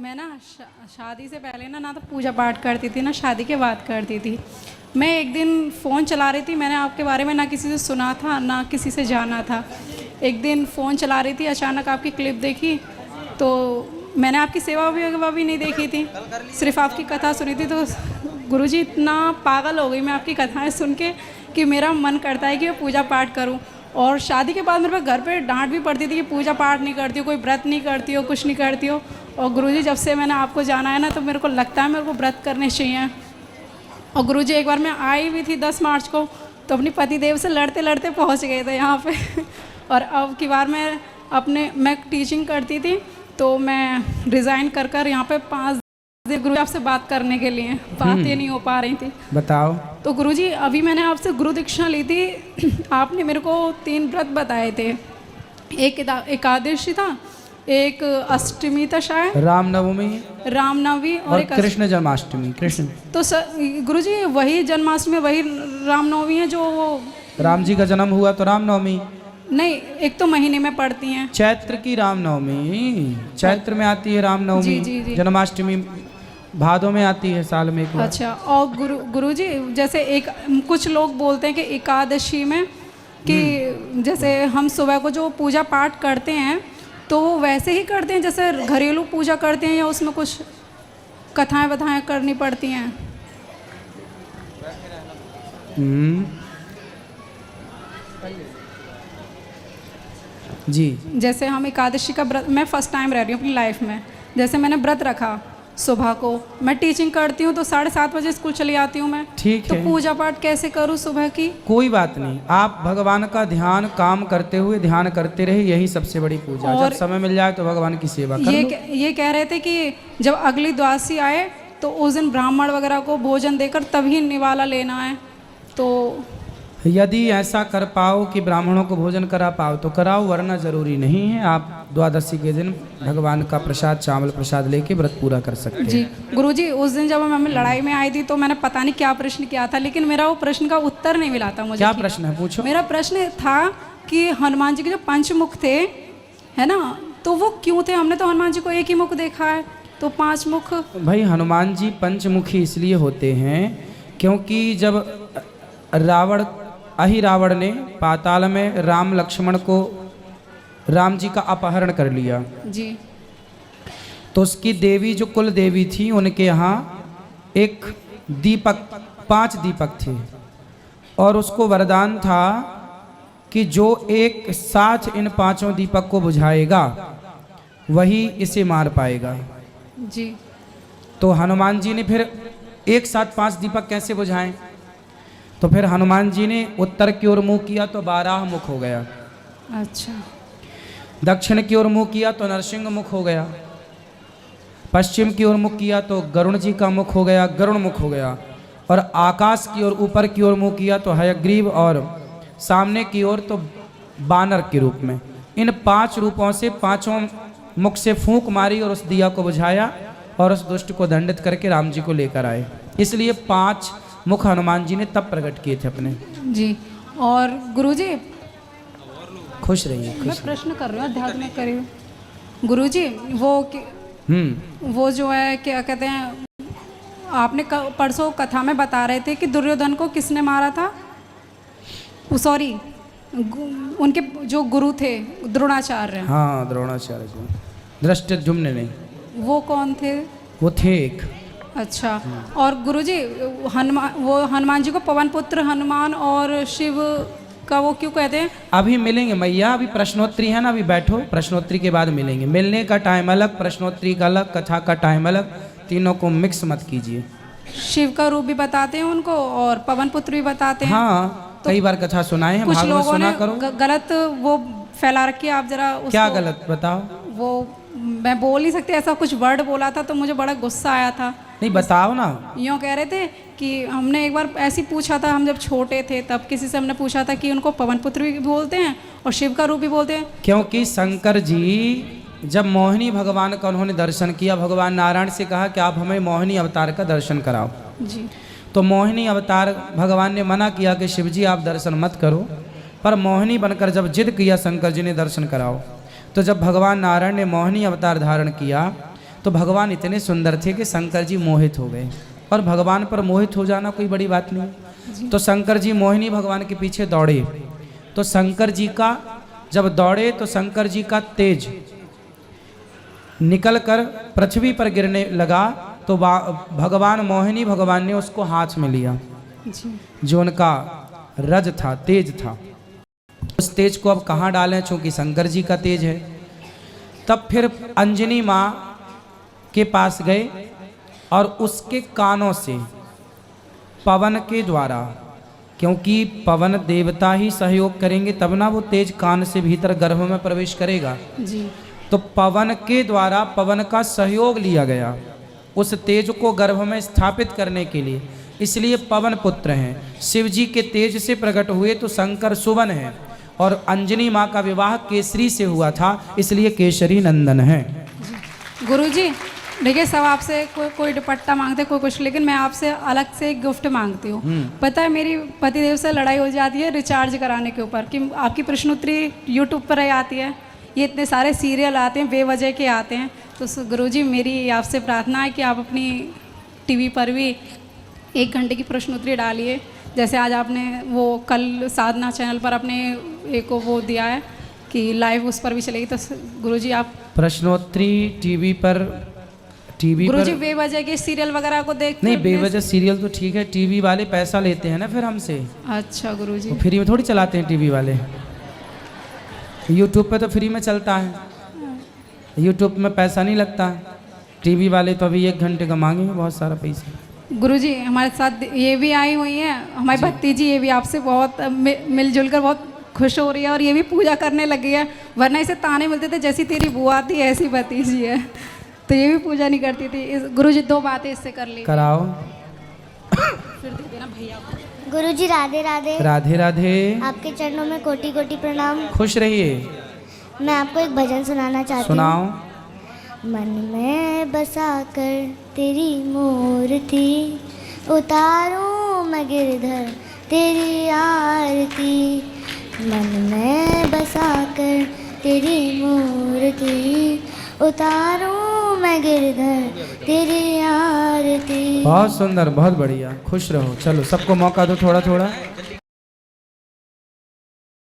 मैं ना शादी से पहले ना तो पूजा पाठ करती थी ना शादी के बाद करती थी। मैं एक दिन फ़ोन चला रही थी, मैंने आपके बारे में ना किसी से सुना था ना किसी से जाना था। एक दिन फ़ोन चला रही थी, अचानक आपकी क्लिप देखी तो मैंने आपकी सेवा भी नहीं देखी थी, सिर्फ आपकी कथा सुनी थी। तो गुरुजी इतना पागल हो गई मैं आपकी कथाएं सुन के कि मेरा मन करता है कि मैं पूजा पाठ करूं। और शादी के बाद मेरे पास घर पे डांट भी पड़ती थी कि पूजा पाठ नहीं करती हो, कोई व्रत नहीं करती हो, कुछ नहीं करती हो। और गुरुजी जब से मैंने आपको जाना है ना तो मेरे को लगता है मेरे को व्रत करने चाहिए। और गुरुजी एक बार मैं आई भी थी 10 मार्च को, तो अपनी पतिदेव से लड़ते लड़ते पहुंच गए थे यहाँ पे और अब की बार मैं टीचिंग करती थी तो मैं रिज़ाइन कर यहाँ पे 5 दिन गुरु आपसे बात करने के लिए बातें नहीं हो पा रही थी। बताओ। तो गुरुजी अभी मैंने आपसे गुरु दीक्षा ली थी, आपने मेरे को 3 व्रत बताए थे। एक एकादशी था, एक अष्टमी था शायद, रामनवमी और एक कृष्ण जन्माष्टमी। कृष्ण तो गुरुजी वही जन्माष्टमी वही रामनवमी है जो राम जी का जन्म हुआ तो रामनवमी नहीं, एक तो महीने में पड़ती हैं। चैत्र की रामनवमी चैत्र में आती है रामनवमी। जन्माष्टमी भादों में आती है साल में एक बार। अच्छा। और गुरुजी जैसे कुछ लोग बोलते हैं कि एकादशी में कि जैसे हम सुबह को जो पूजा पाठ करते हैं तो वो वैसे ही करते हैं जैसे घरेलू पूजा करते हैं या उसमें कुछ कथाएं वथाएं करनी पड़ती हैं? जी। जैसे हम एकादशी का व्रत, मैं फर्स्ट टाइम रह रही हूँ अपनी लाइफ में, जैसे मैंने व्रत रखा सुबह को, मैं टीचिंग करती हूँ तो 7:30 बजे स्कूल चली आती हूँ मैं। ठीक तो है, पूजा पाठ कैसे करूँ सुबह की? कोई बात नहीं, आप भगवान का ध्यान काम करते हुए ध्यान करते रहे, यही सबसे बड़ी पूजा। जब समय मिल जाए तो भगवान की सेवा कर लो। ये कह रहे थे कि जब अगली द्वादशी आए तो उस दिन ब्राह्मण वगैरह को भोजन देकर तभी निवाला लेना है। तो यदि ऐसा कर पाओ कि ब्राह्मणों को भोजन करा पाओ तो कराओ, वरना जरूरी नहीं है। आप द्वादशी के दिन भगवान का प्रसाद, चावल प्रसाद लेके व्रत पूरा कर सकते हैं। जी गुरुजी, उस दिन जब मैं लड़ाई में आई थी तो मैंने पता नहीं क्या प्रश्न किया था, लेकिन मेरा वो प्रश्न का उत्तर नहीं मिला था मुझे। क्या प्रश्न है, पूछो। मेरा प्रश्न था कि हनुमान जी के जो 5 मुख थे, है ना, तो वो क्यों थे? हमने तो हनुमान जी को एक ही मुख देखा है, तो 5 मुख। भाई हनुमान जी पंचमुखी इसलिए होते हैं क्योंकि जब रावण ने पाताल में राम लक्ष्मण को, राम जी का अपहरण कर लिया जी, तो उसकी देवी जो कुल देवी थी उनके यहाँ एक दीपक, 5 दीपक थे और उसको वरदान था कि जो एक साथ इन 5 दीपक को बुझाएगा वही इसे मार पाएगा। जी। तो हनुमान जी ने फिर एक साथ 5 दीपक कैसे बुझाएं? तो फिर हनुमान जी ने उत्तर की ओर मुंह किया तो 12 मुख हो गया। अच्छा। दक्षिण की ओर मुंह किया तो नरसिंह मुख हो गया। पश्चिम की ओर मुख किया तो गरुण जी का मुख हो गया, गरुण मुख हो गया। और आकाश की ओर, ऊपर की ओर मुंह किया तो हयग्रीव, और सामने की ओर तो बानर के रूप में। इन 5 रूपों से 5 मुख से फूंक मारी और उस दिया को बुझाया और उस दुष्ट को दंडित करके राम जी को लेकर आए। इसलिए 5 मुख हनुमान जी ने तब प्रकट किए थे अपने। जी। और गुरुजी खुश रहिए। मैं प्रश्न कर रही हूँ, ध्यान में करिए। गुरुजी वो जो है क्या कहते हैं, आपने परसों कथा में बता रहे थे कि दुर्योधन को किसने मारा था? सॉरी, उनके जो गुरु थे द्रोणाचार्य। हाँ, द्रोणाचार्य को धृष्टद्युम्न ने। वो कौन थे? वो थे एक। अच्छा। और गुरुजी हनुमान जी को पवन पुत्र हनुमान और शिव का वो क्यों कहते हैं? अभी मिलेंगे मैया, अभी प्रश्नोत्तरी है ना, अभी बैठो, प्रश्नोत्तरी के बाद मिलेंगे। मिलने का टाइम अलग, प्रश्नोत्तरी का अलग, कथा का टाइम अलग, तीनों को मिक्स मत कीजिए। शिव का रूप भी बताते हैं उनको और पवन पुत्र भी बताते हैं। हाँ, तो कई बार कथा सुनाए हैं, कुछ भागवत लोगों सुना ने करो। गलत वो फैला रखी है, आप जरा क्या गलत बताओ। वो मैं बोल नहीं सकती, ऐसा कुछ वर्ड बोला था तो मुझे बड़ा गुस्सा आया था। नहीं बताओ ना। यूँ कह रहे थे कि हमने एक बार ऐसे पूछा था, हम जब छोटे थे तब किसी से हमने पूछा था कि उनको पवन पुत्र भी बोलते हैं और शिव का रूप भी बोलते हैं। क्योंकि शंकर जी जब मोहिनी भगवान का उन्होंने दर्शन किया, भगवान नारायण से कहा कि आप हमें मोहिनी अवतार का दर्शन कराओ। जी। तो मोहिनी अवतार भगवान ने मना किया कि शिव जी आप दर्शन मत करो, पर मोहिनी बनकर जब जिद किया शंकर जी ने दर्शन कराओ, तो जब भगवान नारायण ने मोहिनी अवतार धारण किया तो भगवान इतने सुंदर थे कि शंकर जी मोहित हो गए। और भगवान पर मोहित हो जाना कोई बड़ी बात नहीं। तो शंकर जी मोहिनी भगवान के पीछे दौड़े। तो शंकर जी का जब दौड़े तो शंकर जी का तेज निकल कर पृथ्वी पर गिरने लगा। तो भगवान मोहिनी भगवान ने उसको हाथ में लिया, जी जो उनका रज था, तेज था। उस तेज को अब कहाँ डालें, चूंकि शंकर जी का तेज है। तब फिर अंजनी माँ के पास गए और उसके कानों से पवन के द्वारा, क्योंकि पवन देवता ही सहयोग करेंगे तब ना वो तेज कान से भीतर गर्भ में प्रवेश करेगा। जी तो पवन के द्वारा पवन का सहयोग लिया गया उस तेज को गर्भ में स्थापित करने के लिए। इसलिए पवन पुत्र हैं। शिव जी के तेज से प्रकट हुए तो शंकर सुवन है। और अंजनी माँ का विवाह केसरी से हुआ था, इसलिए केसरी नंदन है। गुरुजी देखिए, सब आपसे कोई दुपट्टा मांगते, कोई कुछ, लेकिन मैं आपसे अलग से एक गिफ्ट मांगती हूँ। पता है, मेरी पतिदेव से लड़ाई हो जाती है रिचार्ज कराने के ऊपर कि आपकी प्रश्नोत्तरी यूट्यूब पर ही आती है, ये इतने सारे सीरियल आते हैं बेवजह के आते हैं। तो गुरुजी मेरी आपसे प्रार्थना है कि आप अपनी टीवी पर भी 1 घंटे की प्रश्नोत्तरी डालिए। जैसे आज आपने वो कल साधना चैनल पर अपने एक वो दिया है कि लाइव उस पर भी चलेगी। तो गुरुजी आप प्रश्नोत्तरी टीवी पर गुरुजी बेवजह के सीरियल वगैरह को देख नहीं, बेवजह सीरियल तो ठीक है, टीवी वाले पैसा लेते हैं ना फिर हमसे। अच्छा गुरुजी, तो फ्री में थोड़ी चलाते हैं टीवी वाले। यूट्यूब पे तो फ्री में चलता है, यूट्यूब में पैसा नहीं लगता। टीवी वाले तो अभी 1 घंटे का मांगे बहुत सारा पैसा। गुरुजी हमारे साथ ये भी आई हुई है, हमारी भतीजी, ये भी आपसे बहुत मिलजुल कर बहुत खुश हो रही है और ये भी पूजा करने लगी है। वरना इसे ताने मिलते थे जैसी तेरी बुआ थी ऐसी भतीजी है, तो ये भी पूजा नहीं करती थी। गुरुजी 2 बातें इससे कर ली, कराओ। फिर दे देना भैया को। गुरुजी राधे राधे। राधे राधे। आपके चरणों में कोटि कोटि प्रणाम। खुश रहिए। मैं आपको एक भजन सुनाना चाहती हूँ। सुनाओ। मन में बसा कर तेरी मूर्ति, उतारूं मैं गिरधर तेरी आरती। मन में बसा कर तेरी मूर्ति, उतारूं मैं गिरधर तेरी आरती। बहुत सुंदर, बहुत बढ़िया, खुश रहो। चलो सबको मौका दो थोड़ा थोड़ा।